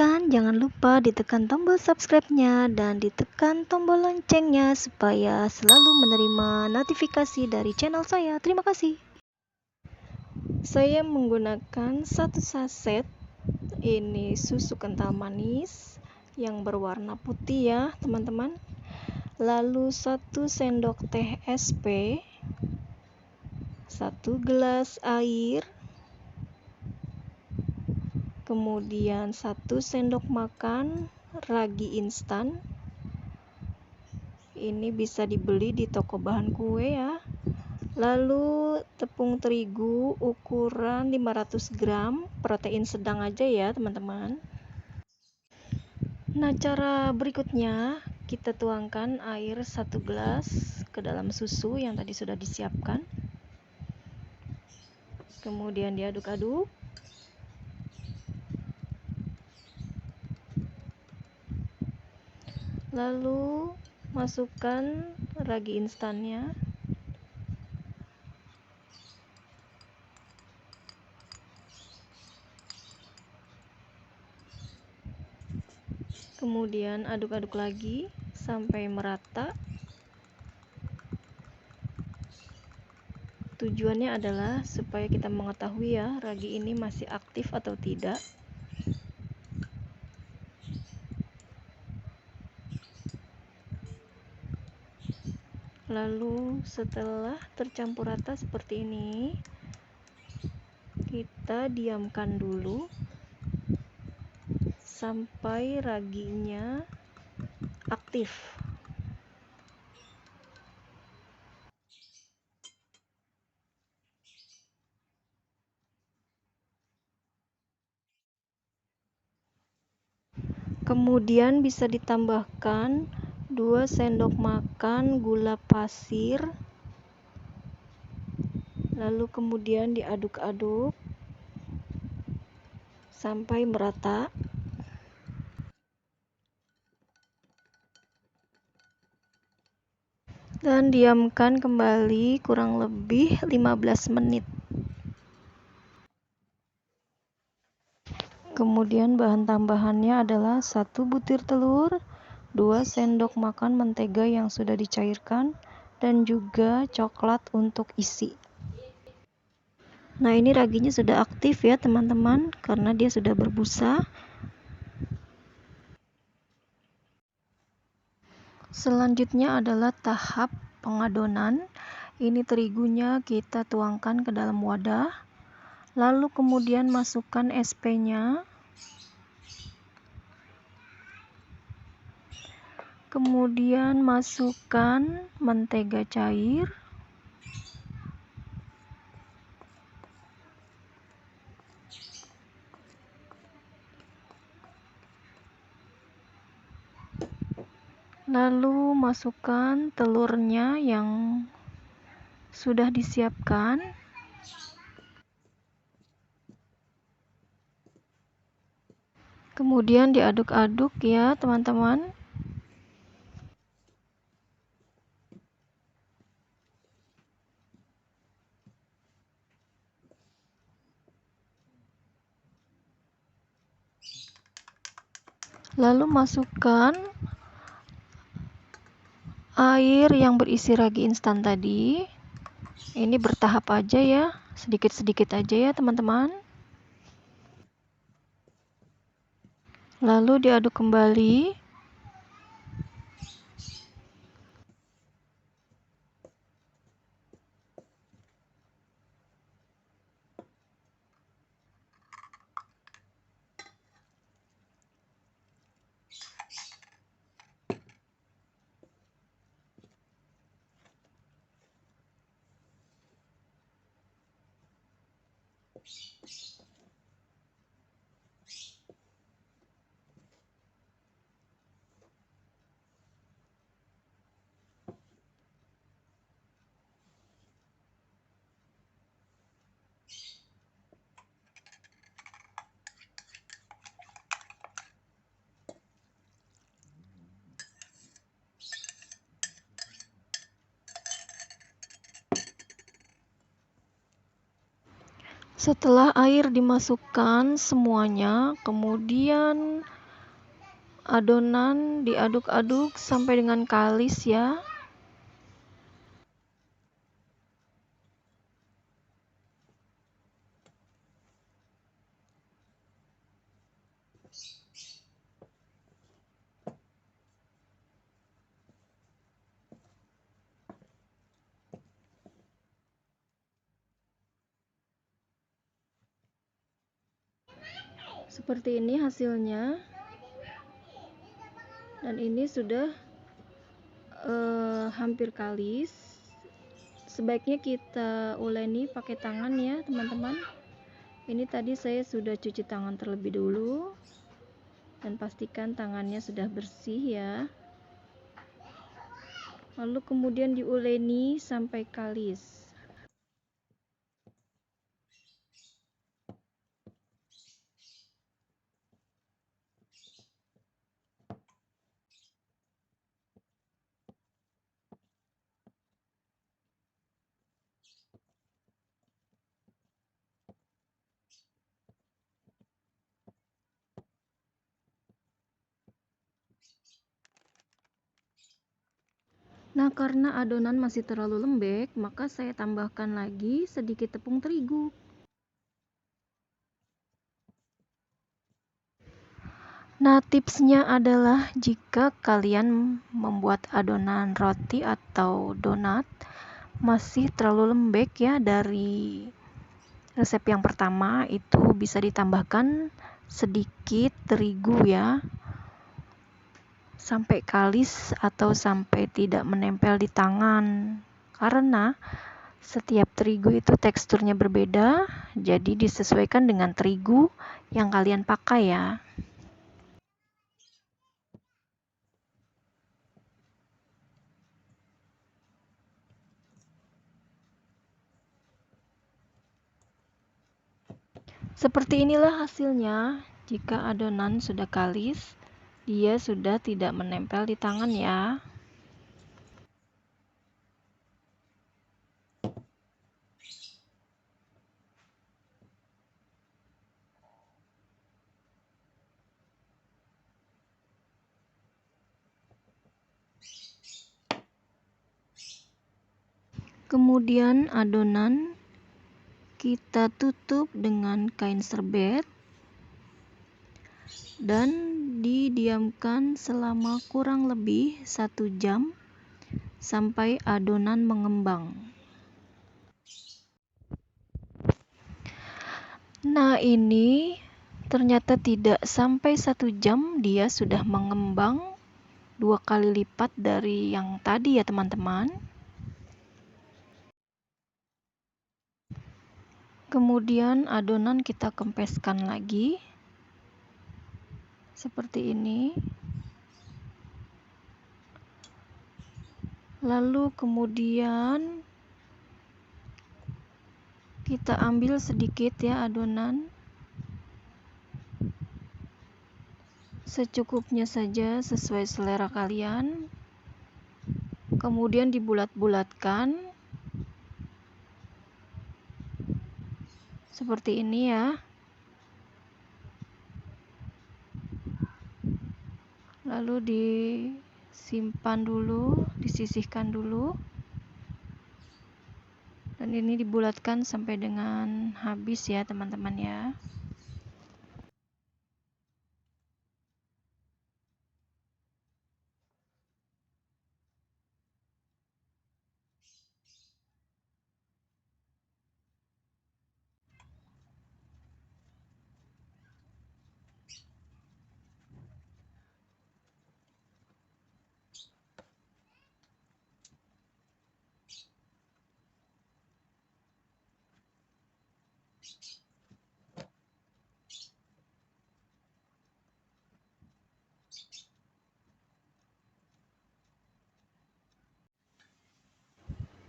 menyaksikan, jangan lupa ditekan tombol subscribe-nya dan ditekan tombol loncengnya supaya selalu menerima notifikasi dari channel saya. Terima kasih. Saya menggunakan 1 saset ini susu kental manis yang berwarna putih ya teman-teman. Lalu 1 sendok teh SP, 1 gelas air, kemudian 1 sendok makan ragi instan. Ini bisa dibeli di toko bahan kue ya. Lalu tepung terigu ukuran 500 gram, protein sedang aja ya teman-teman. Nah, cara berikutnya kita tuangkan air 1 gelas ke dalam susu yang tadi sudah disiapkan. Kemudian diaduk-aduk. Lalu masukkan ragi instannya. Kemudian aduk-aduk lagi sampai merata. Tujuannya adalah supaya kita mengetahui ya ragi ini masih aktif atau tidak. Lalu setelah tercampur rata seperti ini, kita diamkan dulu sampai raginya aktif. Kemudian bisa ditambahkan 2 sendok makan gula pasir. Lalu kemudian diaduk-aduk sampai merata. Dan diamkan kembali kurang lebih 15 menit. Kemudian bahan tambahannya adalah 1 butir telur, 2 sendok makan mentega yang sudah dicairkan, dan juga coklat untuk isi. Nah, ini raginya sudah aktif ya teman-teman, karena dia sudah berbusa. Selanjutnya adalah tahap pengadonan. Ini terigunya kita tuangkan ke dalam wadah. Lalu kemudian masukkan SP-nya. Kemudian masukkan mentega cair. Lalu masukkan telurnya yang sudah disiapkan. Kemudian diaduk-aduk ya teman-teman. Lalu masukkan air yang berisi ragi instan tadi. Ini bertahap aja ya, sedikit-sedikit aja ya teman-teman. Lalu diaduk kembali. Setelah air dimasukkan semuanya, kemudian adonan diaduk-aduk sampai dengan kalis ya. Seperti ini hasilnya. Dan ini sudah hampir kalis. Sebaiknya kita uleni pakai tangan ya teman-teman. Ini tadi saya sudah cuci tangan terlebih dulu, dan pastikan tangannya sudah bersih ya. Lalu kemudian diuleni sampai kalis. Nah, karena adonan masih terlalu lembek, maka saya tambahkan lagi sedikit tepung terigu. Nah, tipsnya adalah jika kalian membuat adonan roti atau donat masih terlalu lembek ya dari resep yang pertama, itu bisa ditambahkan sedikit terigu ya, sampai kalis atau sampai tidak menempel di tangan. Karena setiap terigu itu teksturnya berbeda, jadi disesuaikan dengan terigu yang kalian pakai ya. Seperti inilah hasilnya. Jika adonan sudah kalis, dia sudah tidak menempel di tangan ya. Kemudian adonan kita tutup dengan kain serbet dan didiamkan selama kurang lebih 1 jam sampai adonan mengembang. Nah, ini ternyata tidak sampai 1 jam dia sudah mengembang 2 kali lipat dari yang tadi ya teman-teman. Kemudian adonan kita kempeskan lagi seperti ini. Lalu kemudian kita ambil sedikit ya adonan, secukupnya saja sesuai selera kalian. Kemudian dibulat-bulatkan seperti ini ya. Lalu disimpan dulu, disisihkan dulu. Dan ini dibulatkan sampai dengan habis ya teman-teman ya.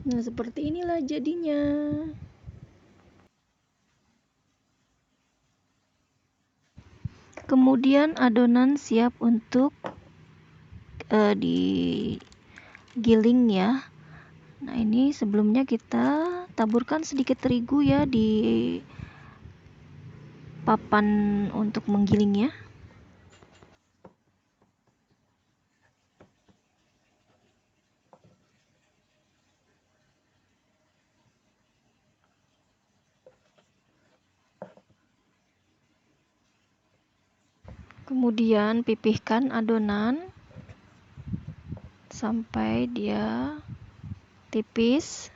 Nah, seperti inilah jadinya. Kemudian adonan siap untuk digiling ya. Nah, ini sebelumnya kita taburkan sedikit terigu ya di papan untuk menggilingnya. Kemudian pipihkan adonan sampai dia tipis.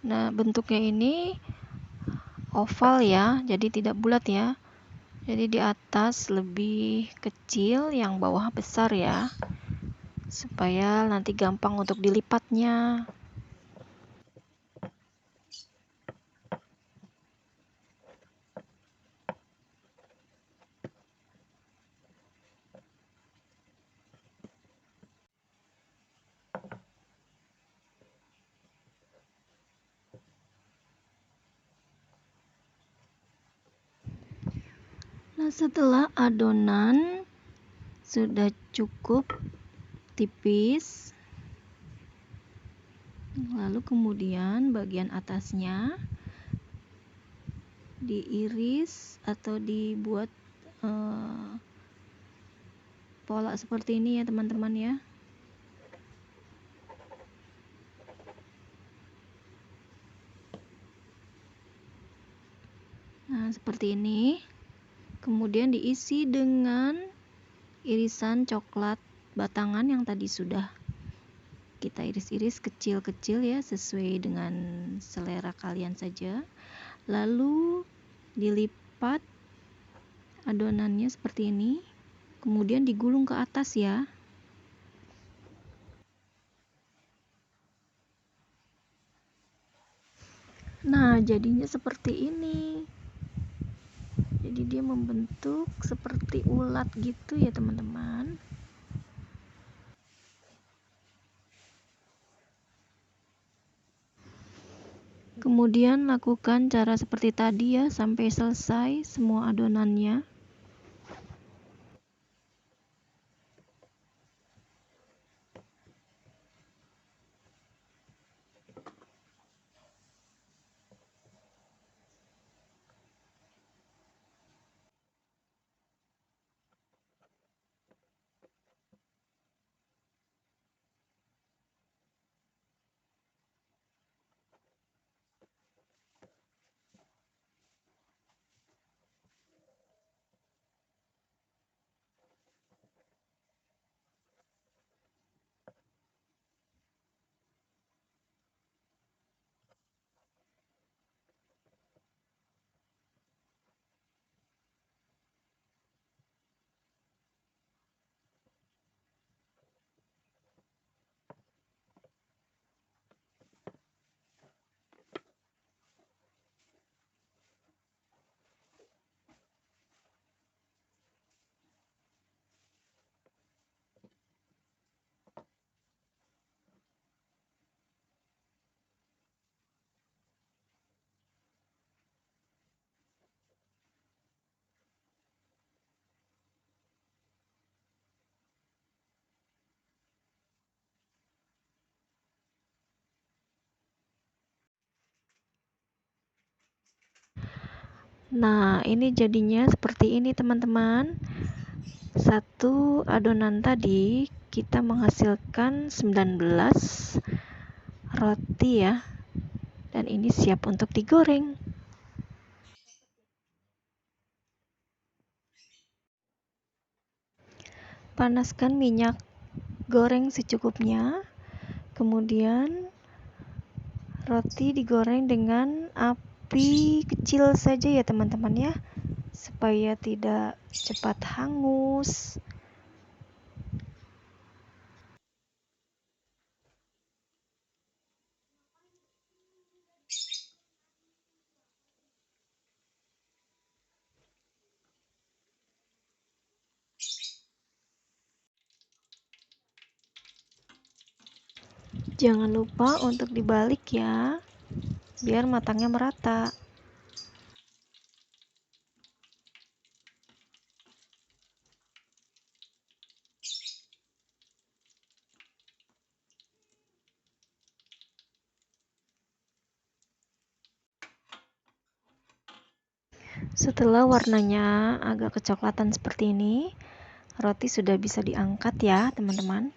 Nah, bentuknya ini oval ya, jadi tidak bulat ya. Jadi di atas lebih kecil, yang bawah besar ya, supaya nanti gampang untuk dilipatnya. Nah, setelah adonan sudah cukup tipis, lalu kemudian bagian atasnya diiris atau dibuat pola seperti ini ya teman-teman ya. Nah, seperti ini. Kemudian diisi dengan irisan coklat batangan yang tadi sudah kita iris-iris kecil-kecil ya, sesuai dengan selera kalian saja. Lalu dilipat adonannya seperti ini, kemudian digulung ke atas ya. Nah, jadinya seperti ini. Jadi dia membentuk seperti ulat gitu ya teman-teman. Kemudian lakukan cara seperti tadi ya sampai selesai semua adonannya. Nah, ini jadinya seperti ini teman-teman. Satu adonan tadi kita menghasilkan 19 roti ya. Dan ini siap untuk digoreng. Panaskan minyak goreng secukupnya. Kemudian roti digoreng dengan api kecil saja ya teman-teman ya, supaya tidak cepat hangus. Jangan lupa untuk dibalik ya, biar matangnya merata. Setelah warnanya agak kecoklatan seperti ini, roti sudah bisa diangkat ya, teman-teman.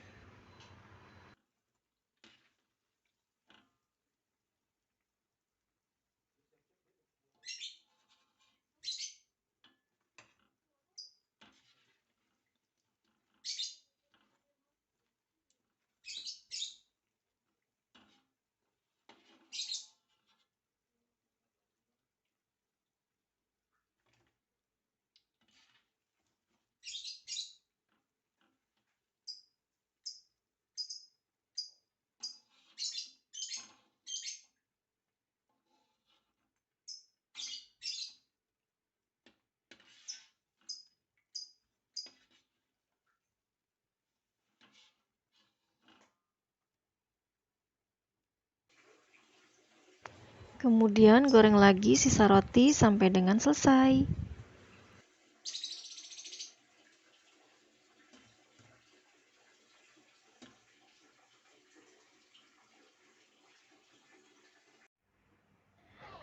Kemudian goreng lagi sisa roti sampai dengan selesai.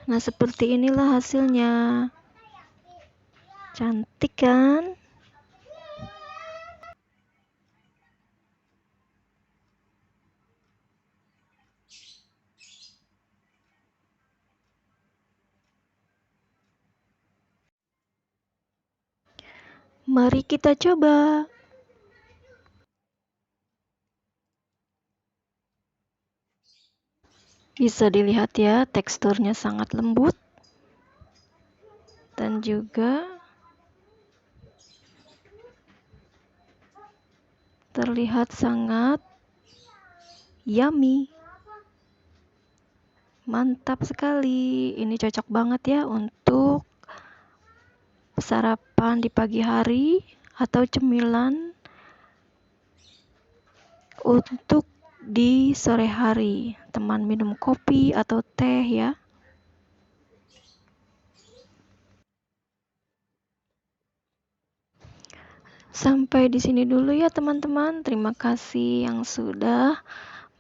Nah, seperti inilah hasilnya. Cantik kan? Mari kita coba. Bisa dilihat ya, teksturnya sangat lembut dan juga terlihat sangat yummy. Mantap sekali. Ini cocok banget ya untuk sarapan di pagi hari atau cemilan untuk di sore hari. Teman minum kopi atau teh ya. Sampai di sini dulu ya teman-teman. Terima kasih yang sudah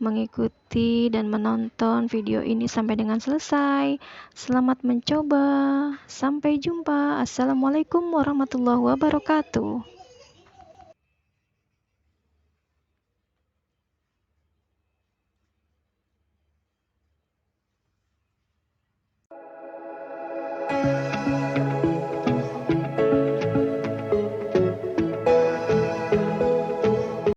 mengikuti dan menonton video ini sampai dengan selesai. Selamat mencoba. Sampai jumpa. Assalamualaikum warahmatullahi wabarakatuh.